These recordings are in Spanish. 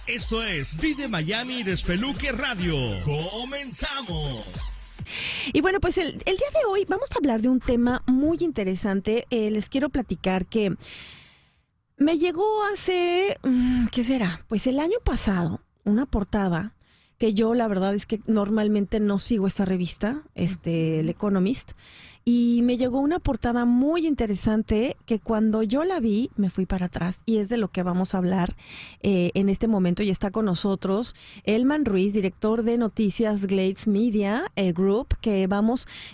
Esto es Vive Miami Despeluque Radio. ¡Comenzamos! Y bueno, pues el día de hoy vamos a hablar de un tema muy interesante. Les quiero platicar que me llegó hace, ¿qué será? Pues el año pasado, una portada que yo la verdad es que normalmente no sigo esa revista, El Economist, y me llegó una portada muy interesante que cuando yo la vi me fui para atrás, y es de lo que vamos a hablar en este momento. Y está con nosotros Elman Ruiz, director de noticias Glades Media Group, que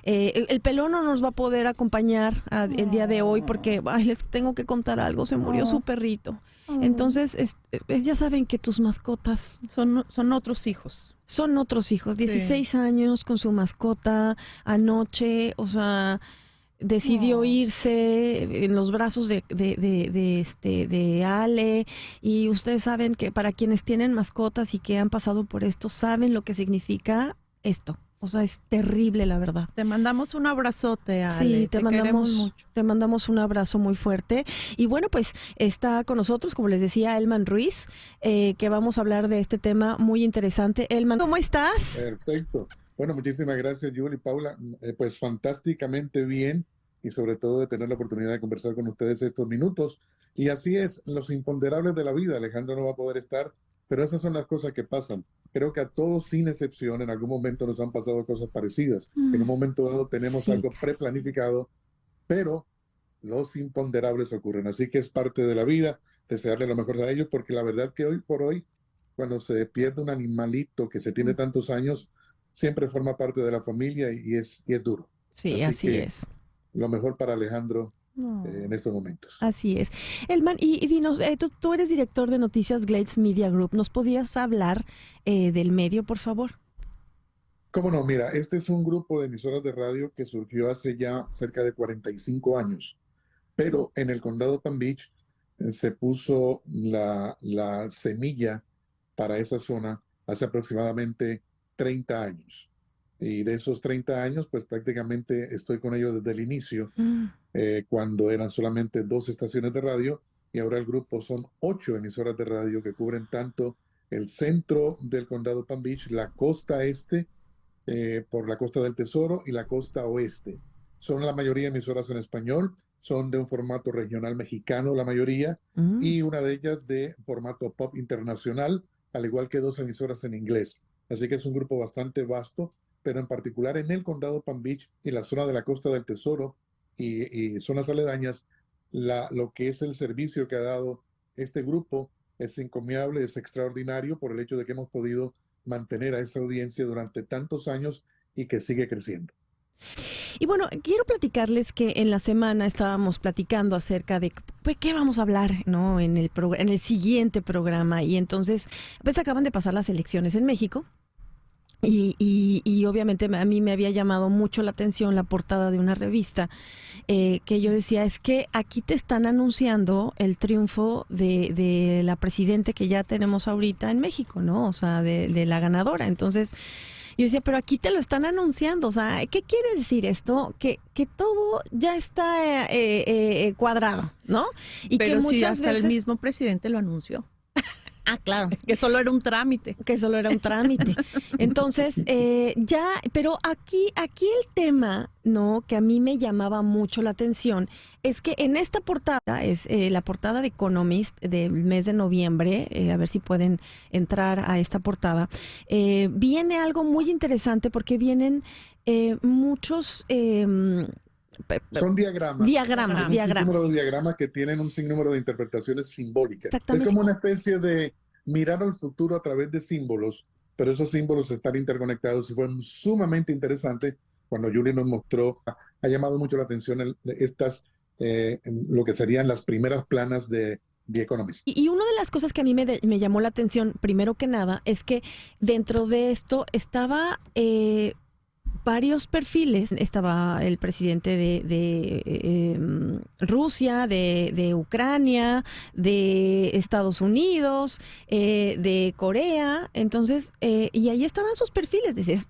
el pelón no nos va a poder acompañar el día de hoy porque les tengo que contar algo, se murió su perrito. Entonces, ya saben que tus mascotas son otros hijos. Son otros hijos, 16 años con su mascota, anoche, o sea, decidió irse en los brazos de Ale, y ustedes saben que para quienes tienen mascotas y que han pasado por esto, saben lo que significa esto. O sea, es terrible, la verdad. Te mandamos un abrazote, Ale. Sí, te queremos mucho. Te mandamos un abrazo muy fuerte. Y bueno, pues está con nosotros, como les decía, Elman Ruiz, que vamos a hablar de este tema muy interesante. Elman, ¿cómo estás? Perfecto. Bueno, muchísimas gracias, Julie y Paula. Pues fantásticamente bien, y sobre todo de tener la oportunidad de conversar con ustedes estos minutos. Y así es, los imponderables de la vida. Alejandro no va a poder estar, pero esas son las cosas que pasan. Creo que a todos, sin excepción, en algún momento nos han pasado cosas parecidas. En un momento dado tenemos algo preplanificado, pero los imponderables ocurren. Así que es parte de la vida, desearle lo mejor a ellos, porque la verdad que hoy por hoy, cuando se pierde un animalito que se tiene tantos años, siempre forma parte de la familia y es duro. Sí, así es. Lo mejor para Alejandro en estos momentos. Así es. Elman, y dinos, tú eres director de noticias Glades Media Group. ¿Nos podías hablar del medio, por favor? Cómo no, mira, este es un grupo de emisoras de radio que surgió hace ya cerca de 45 años, pero en el condado Palm Beach se puso la semilla para esa zona hace aproximadamente 30 años. Y de esos 30 años, pues prácticamente estoy con ellos desde el inicio, cuando eran solamente 2 estaciones de radio, y ahora el grupo son 8 emisoras de radio que cubren tanto el centro del condado Palm Beach, la costa este, por la Costa del Tesoro, y la costa oeste. Son la mayoría emisoras en español, son de un formato regional mexicano la mayoría, y una de ellas de formato pop internacional, al igual que 2 emisoras en inglés. Así que es un grupo bastante vasto, pero en particular en el condado Palm Beach y la zona de la Costa del Tesoro y zonas aledañas, lo que es el servicio que ha dado este grupo es encomiable, es extraordinario por el hecho de que hemos podido mantener a esa audiencia durante tantos años y que sigue creciendo. Y bueno, quiero platicarles que en la semana estábamos platicando acerca de pues, qué vamos a hablar, ¿no? en el siguiente programa, y entonces pues acaban de pasar las elecciones en México. Y obviamente a mí me había llamado mucho la atención la portada de una revista que yo decía, es que aquí te están anunciando el triunfo de la presidente que ya tenemos ahorita en México, ¿no? O sea, de la ganadora. Entonces yo decía, pero aquí te lo están anunciando, o sea, ¿qué quiere decir esto? Que todo ya está cuadrado, ¿no? Y pero que sí, muchas hasta veces el mismo presidente lo anunció. Ah, claro. Que solo era un trámite. Entonces, pero aquí el tema, ¿no? Que a mí me llamaba mucho la atención, es que en esta portada, es la portada de Economist del mes de noviembre, a ver si pueden entrar a esta portada, viene algo muy interesante porque vienen muchos... Son diagramas. Diagramas. Número de diagramas que tienen un sinnúmero de interpretaciones simbólicas. Es Exactamente. como una especie de mirar al futuro a través de símbolos, pero esos símbolos están interconectados y fue sumamente interesante cuando Julie nos mostró. Ha llamado mucho la atención lo que serían las primeras planas de The Economist. Y una de las cosas que a mí me llamó la atención, primero que nada, es que dentro de esto estaba varios perfiles. Estaba el presidente de Rusia, de Ucrania, de Estados Unidos, de Corea. Entonces, y ahí estaban sus perfiles. Dices,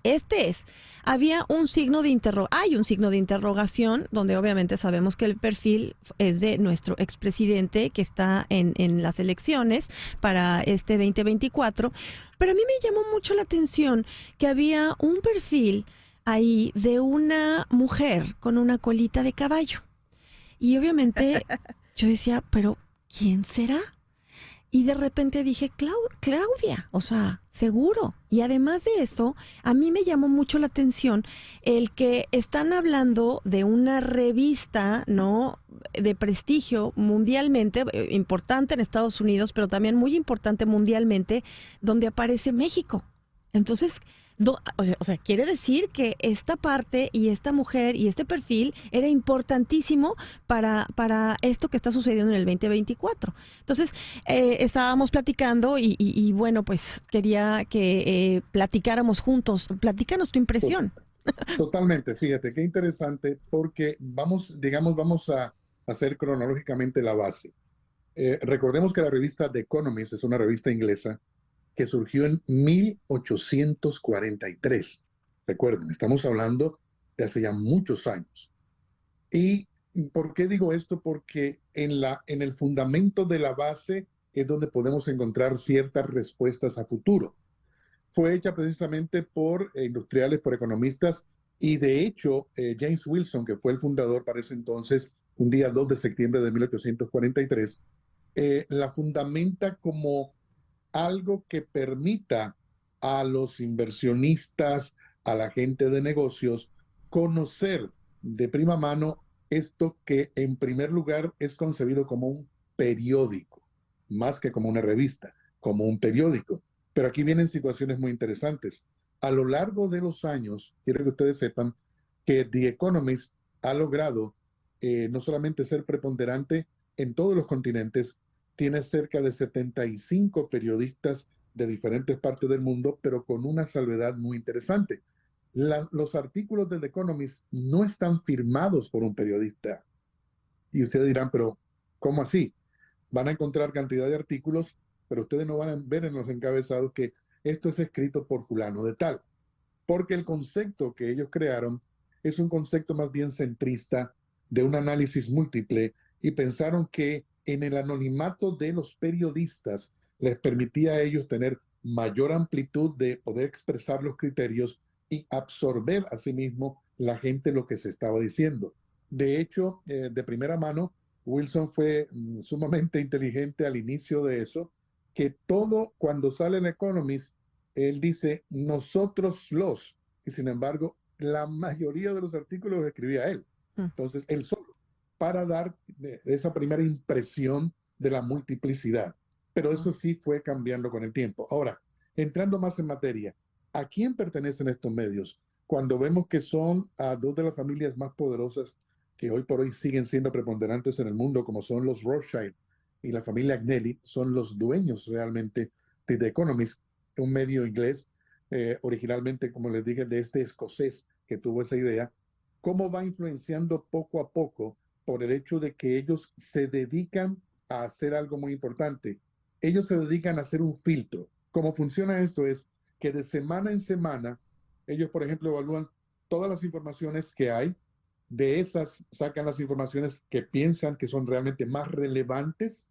había un signo de hay un signo de interrogación, donde obviamente sabemos que el perfil es de nuestro expresidente que está en las elecciones para este 2024. Pero a mí me llamó mucho la atención que había un perfil ahí de una mujer con una colita de caballo. Y obviamente yo decía, pero ¿quién será? Y de repente dije, Claudia, o sea, seguro. Y además de eso, a mí me llamó mucho la atención el que están hablando de una revista, ¿no?, de prestigio mundialmente, importante en Estados Unidos, pero también muy importante mundialmente, donde aparece México. Entonces, o sea, quiere decir que esta parte y esta mujer y este perfil era importantísimo para esto que está sucediendo en el 2024. Entonces, estábamos platicando y bueno, pues quería que platicáramos juntos. Platícanos tu impresión. Totalmente, fíjate, qué interesante, porque vamos a hacer cronológicamente la base. Recordemos que la revista The Economist es una revista inglesa que surgió en 1843. Recuerden, estamos hablando de hace ya muchos años. ¿Y por qué digo esto? Porque en el fundamento de la base es donde podemos encontrar ciertas respuestas a futuro. Fue hecha precisamente por industriales, por economistas, y de hecho James Wilson, que fue el fundador para ese entonces, un día 2 de septiembre de 1843, la fundamenta como algo que permita a los inversionistas, a la gente de negocios, conocer de prima mano esto que en primer lugar es concebido como un periódico, más que como una revista, como un periódico. Pero aquí vienen situaciones muy interesantes. A lo largo de los años, quiero que ustedes sepan que The Economist ha logrado no solamente ser preponderante en todos los continentes, tiene cerca de 75 periodistas de diferentes partes del mundo, pero con una salvedad muy interesante. Los artículos de The Economist no están firmados por un periodista. Y ustedes dirán, pero ¿cómo así? Van a encontrar cantidad de artículos, pero ustedes no van a ver en los encabezados que esto es escrito por fulano de tal. Porque el concepto que ellos crearon es un concepto más bien centrista, de un análisis múltiple, y pensaron que en el anonimato de los periodistas les permitía a ellos tener mayor amplitud de poder expresar los criterios y absorber a sí mismo la gente lo que se estaba diciendo. De hecho, de primera mano, Wilson fue sumamente inteligente al inicio de eso, que todo cuando sale en Economist, él dice nosotros los, y sin embargo, la mayoría de los artículos los escribía él. Entonces, él solo, para dar esa primera impresión de la multiplicidad. Pero eso sí fue cambiando con el tiempo. Ahora, entrando más en materia, ¿a quién pertenecen estos medios? Cuando vemos que son a dos de las familias más poderosas que hoy por hoy siguen siendo preponderantes en el mundo, como son los Rothschild y la familia Agnelli, son los dueños realmente de The Economist, un medio inglés, originalmente, como les dije, de este escocés que tuvo esa idea. ¿Cómo va influenciando poco a poco por el hecho de que ellos se dedican a hacer algo muy importante? Ellos se dedican a hacer un filtro. ¿Cómo funciona esto? Es que de semana en semana, ellos, por ejemplo, evalúan todas las informaciones que hay. De esas sacan las informaciones que piensan que son realmente más relevantes,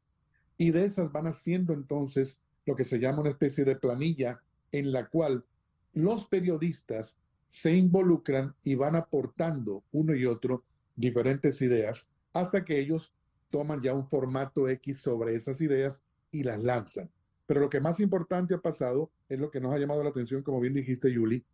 y de esas van haciendo entonces lo que se llama una especie de planilla en la cual los periodistas se involucran y van aportando uno y otro diferentes ideas hasta que ellos toman ya un formato X sobre esas ideas y las lanzan. Pero lo que más importante ha pasado es lo que nos ha llamado la atención, como bien dijiste, Yuli,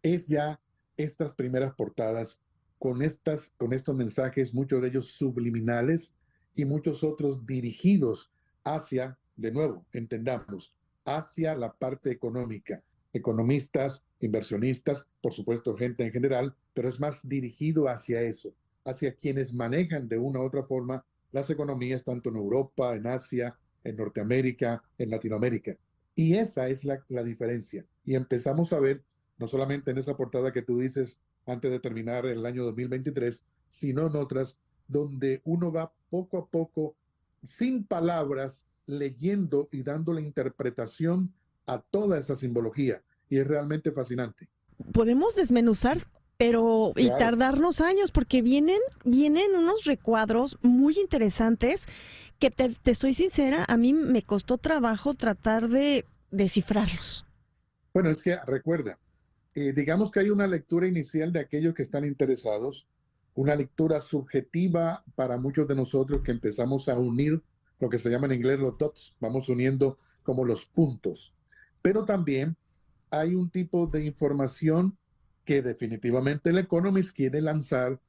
es ya estas primeras portadas con estos mensajes, muchos de ellos subliminales y muchos otros dirigidos hacia, de nuevo, entendamos, hacia la parte económica. Economistas, inversionistas, por supuesto gente en general, pero es más dirigido hacia eso, hacia quienes manejan de una u otra forma las economías tanto en Europa, en Asia, en Norteamérica, en Latinoamérica. Y esa es la diferencia. Y empezamos a ver no solamente en esa portada que tú dices antes de terminar el año 2023, sino en otras donde uno va poco a poco, sin palabras, leyendo y dando la interpretación a toda esa simbología. Y es realmente fascinante. Podemos desmenuzar, pero y Claro. tardarnos años, porque vienen unos recuadros muy interesantes que te estoy sincera, a mí me costó trabajo tratar de descifrarlos. Bueno, es que recuerda, digamos que hay una lectura inicial de aquellos que están interesados, una lectura subjetiva para muchos de nosotros que empezamos a unir lo que se llama en inglés los dots, vamos uniendo como los puntos. Pero también hay un tipo de información que definitivamente el Economist quiere lanzar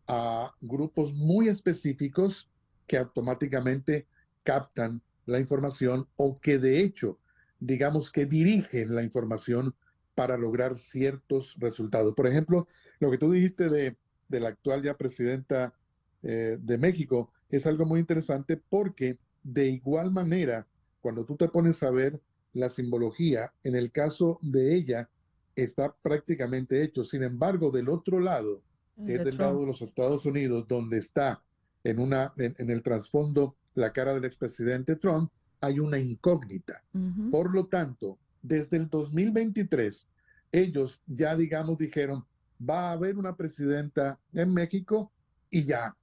a grupos muy específicos que automáticamente captan la información o que de hecho, digamos que dirigen la información para lograr ciertos resultados. Por ejemplo, lo que tú dijiste de la actual ya presidenta de México es algo muy interesante porque de igual manera, cuando tú te pones a ver la simbología, en el caso de ella, está prácticamente hecho. Sin embargo, del otro lado, es del lado de los Estados Unidos, donde está en el trasfondo la cara del expresidente Trump, hay una incógnita. Ujú. Por lo tanto, desde el 2023, ellos ya, digamos, dijeron, va a haber una presidenta en México y ya.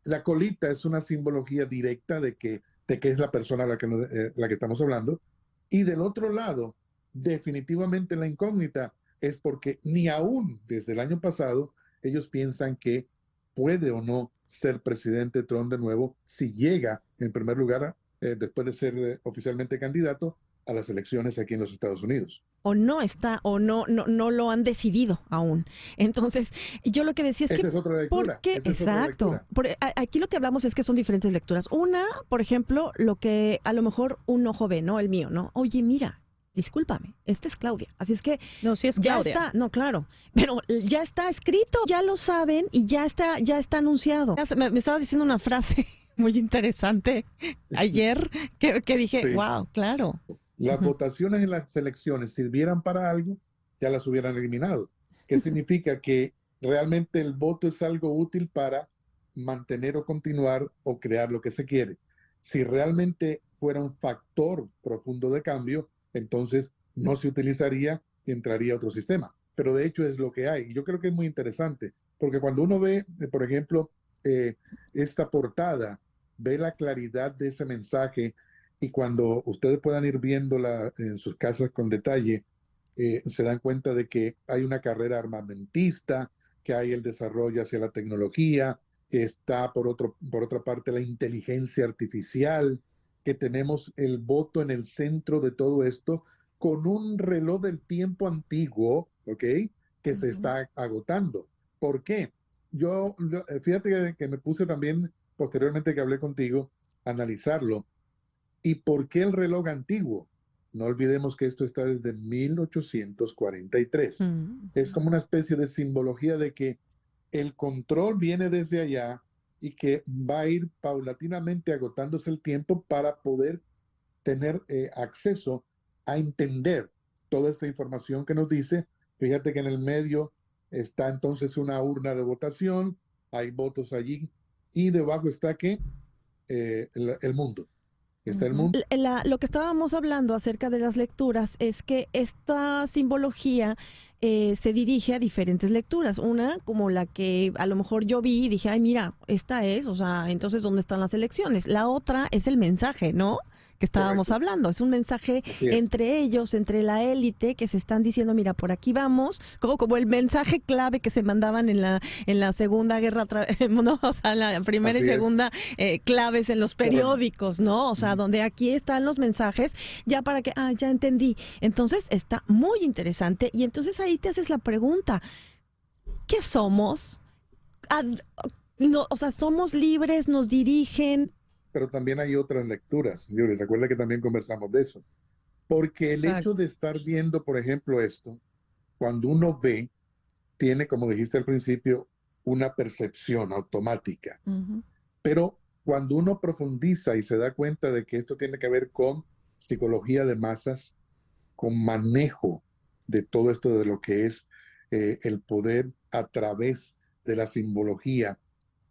La colita es una simbología directa de que es la persona a la que estamos hablando. Y del otro lado, definitivamente la incógnita es porque ni aún desde el año pasado ellos piensan que puede o no ser presidente Trump de nuevo si llega en primer lugar después de ser oficialmente candidato a las elecciones aquí en los Estados Unidos. O no está, o no lo han decidido aún. Entonces, yo lo que decía es Esa que es otra lectura. ¿por qué? Esa es otra Exacto. lectura. Aquí lo que hablamos es que son diferentes lecturas. Una, por ejemplo, lo que a lo mejor un ojo ve, ¿no? El mío, ¿no? Oye, mira, discúlpame, esta es Claudia. Así es que No, sí es ya Claudia. está, no, claro, pero ya está escrito, ya lo saben y ya está anunciado. Me estabas diciendo una frase muy interesante ayer que dije, Sí. wow, claro. Las Ujú. votaciones en las elecciones sirvieran para algo, ya las hubieran eliminado. ¿Qué significa? Que realmente el voto es algo útil para mantener o continuar o crear lo que se quiere. Si realmente fuera un factor profundo de cambio, entonces no se utilizaría y entraría otro sistema. Pero de hecho es lo que hay. Y yo creo que es muy interesante, porque cuando uno ve, por ejemplo, esta portada, ve la claridad de ese mensaje y cuando ustedes puedan ir viéndola en sus casas con detalle, se dan cuenta de que hay una carrera armamentista, que hay el desarrollo hacia la tecnología, que está por otra parte la inteligencia artificial, que tenemos el voto en el centro de todo esto, con un reloj del tiempo antiguo, ¿ok? Que se está agotando. ¿Por qué? Fíjate que me puse también, posteriormente que hablé contigo, a analizarlo. ¿Y por qué el reloj antiguo? No olvidemos que esto está desde 1843. Es como una especie de simbología de que el control viene desde allá y que va a ir paulatinamente agotándose el tiempo para poder tener acceso a entender toda esta información que nos dice. Fíjate que en el medio está entonces una urna de votación, hay votos allí y debajo está que el mundo. Está el mundo. Lo que estábamos hablando acerca de las lecturas es que esta simbología se dirige a diferentes lecturas. Una, como la que a lo mejor yo vi y dije, ay, mira, esta es, o sea, entonces, ¿dónde están las elecciones? La otra es el mensaje, ¿no? Que estábamos Correcto. hablando. Es un mensaje Así es. entre ellos, entre la élite, que se están diciendo, mira, por aquí vamos, como el mensaje clave que se mandaban en la Segunda Guerra, no, o sea, la primera Así y es. segunda claves en los periódicos, ¿no? O sea, Ujú. donde aquí están los mensajes, ya para que, ya entendí. Entonces está muy interesante y entonces ahí te haces la pregunta, ¿qué somos? Ad- no, o sea, somos libres, nos dirigen. Pero también hay otras lecturas, Yuri. Recuerda que también conversamos de eso. Porque el hecho de estar viendo, por ejemplo, esto, cuando uno ve, tiene, como dijiste al principio, una percepción automática. Ujú. Pero cuando uno profundiza y se da cuenta de que esto tiene que ver con psicología de masas, con manejo de todo esto de lo que es el poder a través de la simbología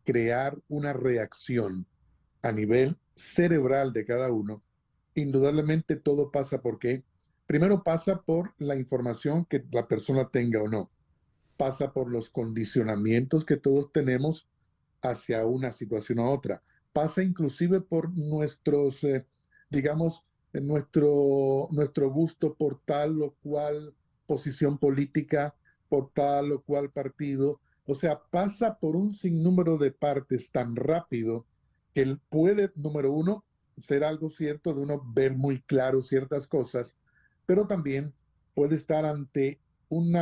crear una reacción a nivel cerebral de cada uno. Indudablemente todo pasa porque primero pasa por la información que la persona tenga o no, pasa por los condicionamientos que todos tenemos hacia una situación a otra, pasa inclusive por nuestros, digamos, nuestro gusto por tal o cual posición política, por tal o cual partido. O sea, pasa por un sinnúmero de partes tan rápido que él puede, número uno, ser algo cierto de uno ver muy claro ciertas cosas, pero también puede estar ante un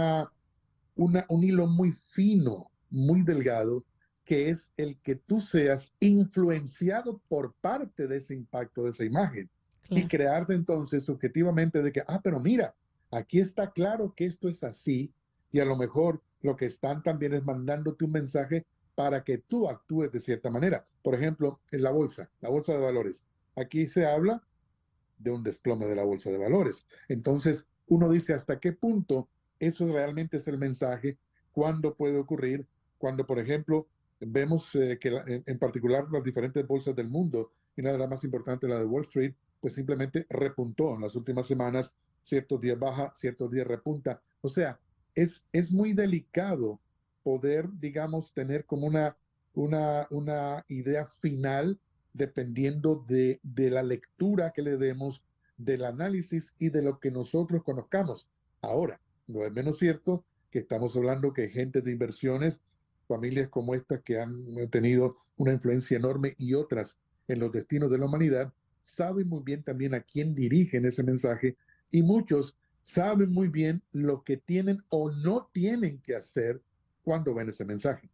hilo muy fino, muy delgado, que es el que tú seas influenciado por parte de ese impacto, de esa imagen, y crearte entonces subjetivamente de que, pero mira, aquí está claro que esto es así, y a lo mejor lo que están también es mandándote un mensaje para que tú actúes de cierta manera. Por ejemplo, en la bolsa de valores. Aquí se habla de un desplome de la bolsa de valores. Entonces, uno dice hasta qué punto eso realmente es el mensaje, cuándo puede ocurrir, cuando, por ejemplo, vemos que en particular las diferentes bolsas del mundo, y una de las más importantes, la de Wall Street, pues simplemente repuntó en las últimas semanas, ciertos días baja, ciertos días repunta. O sea, es muy delicado poder, digamos, tener como una idea final dependiendo de la lectura que le demos, del análisis y de lo que nosotros conozcamos. Ahora, no es menos cierto que estamos hablando que gente de inversiones, familias como estas que han tenido una influencia enorme y otras en los destinos de la humanidad, saben muy bien también a quién dirigen ese mensaje y muchos saben muy bien lo que tienen o no tienen que hacer cuando ven ese mensaje.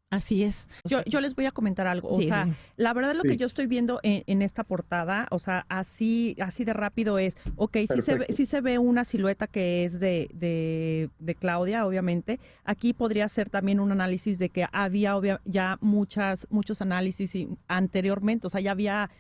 Así es. Yo les voy a comentar algo. O sea, sí. la verdad lo Sí. que yo estoy viendo en esta portada, o sea, así de rápido es, ok, Perfecto. sí se ve una silueta que es de Claudia, obviamente. Aquí podría ser también un análisis de que había ya muchos análisis anteriormente, o sea, ya había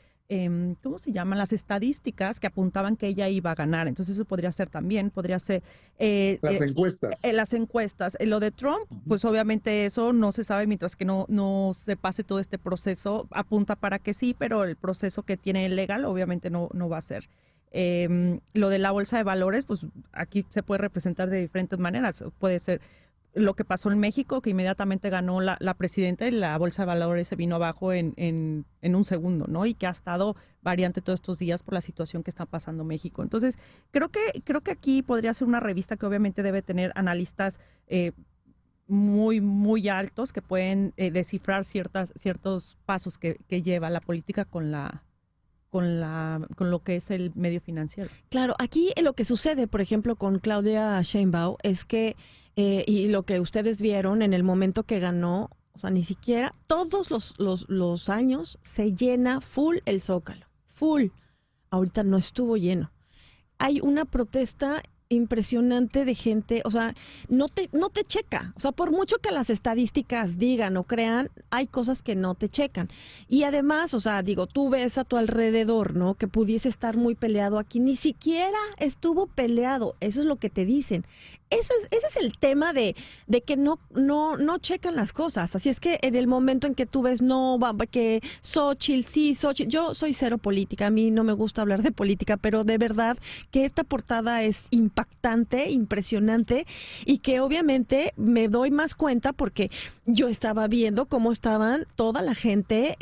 ¿cómo se llaman? Las estadísticas que apuntaban que ella iba a ganar. Entonces eso podría ser también, podría ser Las encuestas. las encuestas. Lo de Trump, pues obviamente eso no se sabe mientras que no se pase todo este proceso. Apunta para que sí, pero el proceso que tiene legal obviamente no va a ser. Lo de la bolsa de valores, pues aquí se puede representar de diferentes maneras. Puede ser lo que pasó en México, que inmediatamente ganó la presidenta y la bolsa de valores se vino abajo en un segundo, ¿no? Y que ha estado variante todos estos días por la situación que está pasando México. Entonces, creo que aquí podría ser una revista que obviamente debe tener analistas muy altos que pueden descifrar ciertos pasos que lleva la política con lo que es el medio financiero. Claro, aquí lo que sucede, por ejemplo, con Claudia Sheinbaum es que, y lo que ustedes vieron en el momento que ganó, o sea, ni siquiera todos los años se llena full el Zócalo, full. Ahorita no estuvo lleno. Hay una protesta impresionante de gente, o sea, no te checa, o sea, por mucho que las estadísticas digan o crean, hay cosas que no te checan. Y además, o sea, digo, tú ves a tu alrededor, ¿no? Que pudiese estar muy peleado aquí, ni siquiera estuvo peleado, eso es lo que te dicen. Ese es el tema de que no checan las cosas. Así es que en el momento en que tú ves, que Xochitl, yo soy cero política, a mí no me gusta hablar de política, pero de verdad que esta portada es impactante, impresionante, y que obviamente me doy más cuenta porque yo estaba viendo cómo estaban toda la gente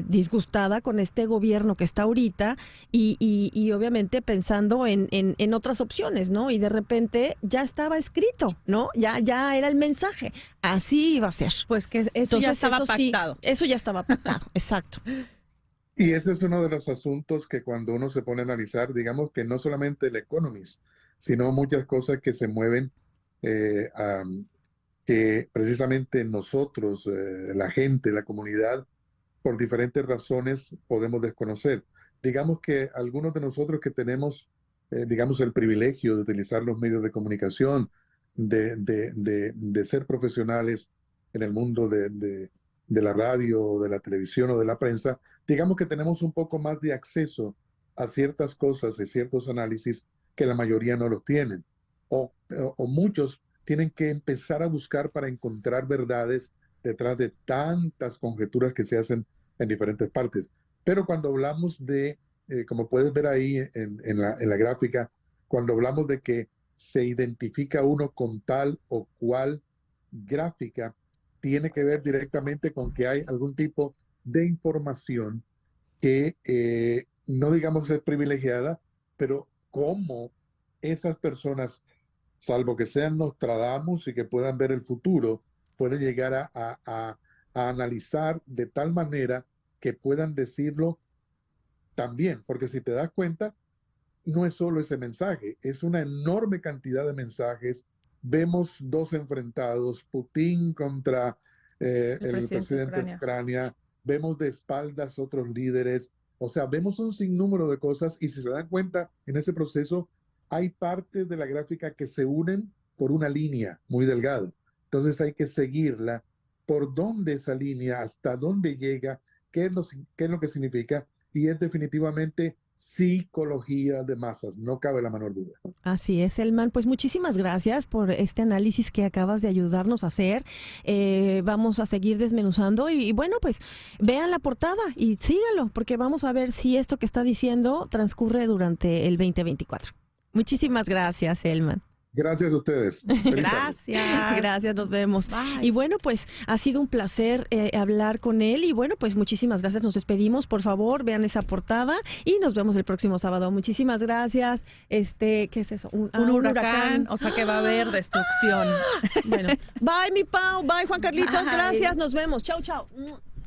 disgustada con este gobierno que está ahorita y obviamente pensando en otras opciones, ¿no? Y de repente ya estaba escrito, ¿no? Ya era el mensaje. Así iba a ser. Pues que eso Entonces, ya estaba eso sí, pactado. eso ya estaba pactado, exacto. Y ese es uno de los asuntos que cuando uno se pone a analizar, digamos que no solamente el Economist, sino muchas cosas que se mueven, que precisamente nosotros, la gente, la comunidad, por diferentes razones podemos desconocer. Digamos que algunos de nosotros que tenemos, digamos, el privilegio de utilizar los medios de comunicación, de ser profesionales en el mundo de la radio, de la televisión o de la prensa, digamos que tenemos un poco más de acceso a ciertas cosas y ciertos análisis que la mayoría no los tienen. o muchos tienen que empezar a buscar para encontrar verdades detrás de tantas conjeturas que se hacen en diferentes partes. Pero cuando hablamos de, como puedes ver ahí en la gráfica, cuando hablamos de que se identifica uno con tal o cual gráfica, tiene que ver directamente con que hay algún tipo de información que no digamos es privilegiada, pero cómo esas personas, salvo que sean Nostradamus y que puedan ver el futuro, pueden llegar a analizar de tal manera que puedan decirlo también, porque si te das cuenta, no es solo ese mensaje, es una enorme cantidad de mensajes. Vemos dos enfrentados, Putin contra el presidente de Ucrania, vemos de espaldas otros líderes, o sea, vemos un sinnúmero de cosas y si se dan cuenta, en ese proceso hay partes de la gráfica que se unen por una línea muy delgada. Entonces hay que seguirla, por dónde esa línea, hasta dónde llega, qué es lo que significa, y es definitivamente psicología de masas, no cabe la menor duda. Así es, Elman. Pues muchísimas gracias por este análisis que acabas de ayudarnos a hacer. Vamos a seguir desmenuzando y bueno, pues vean la portada y síganlo, porque vamos a ver si esto que está diciendo transcurre durante el 2024. Muchísimas gracias, Elman. Gracias a ustedes. Gracias. Gracias, nos vemos. Bye. Y bueno, pues ha sido un placer hablar con él y bueno, pues muchísimas gracias. Nos despedimos, por favor, vean esa portada y nos vemos el próximo sábado. Muchísimas gracias. ¿Qué es eso? Un huracán, o sea que va a haber destrucción. Bueno, bye mi Pau, bye Juan Carlitos, gracias, nos vemos. Chau, chau.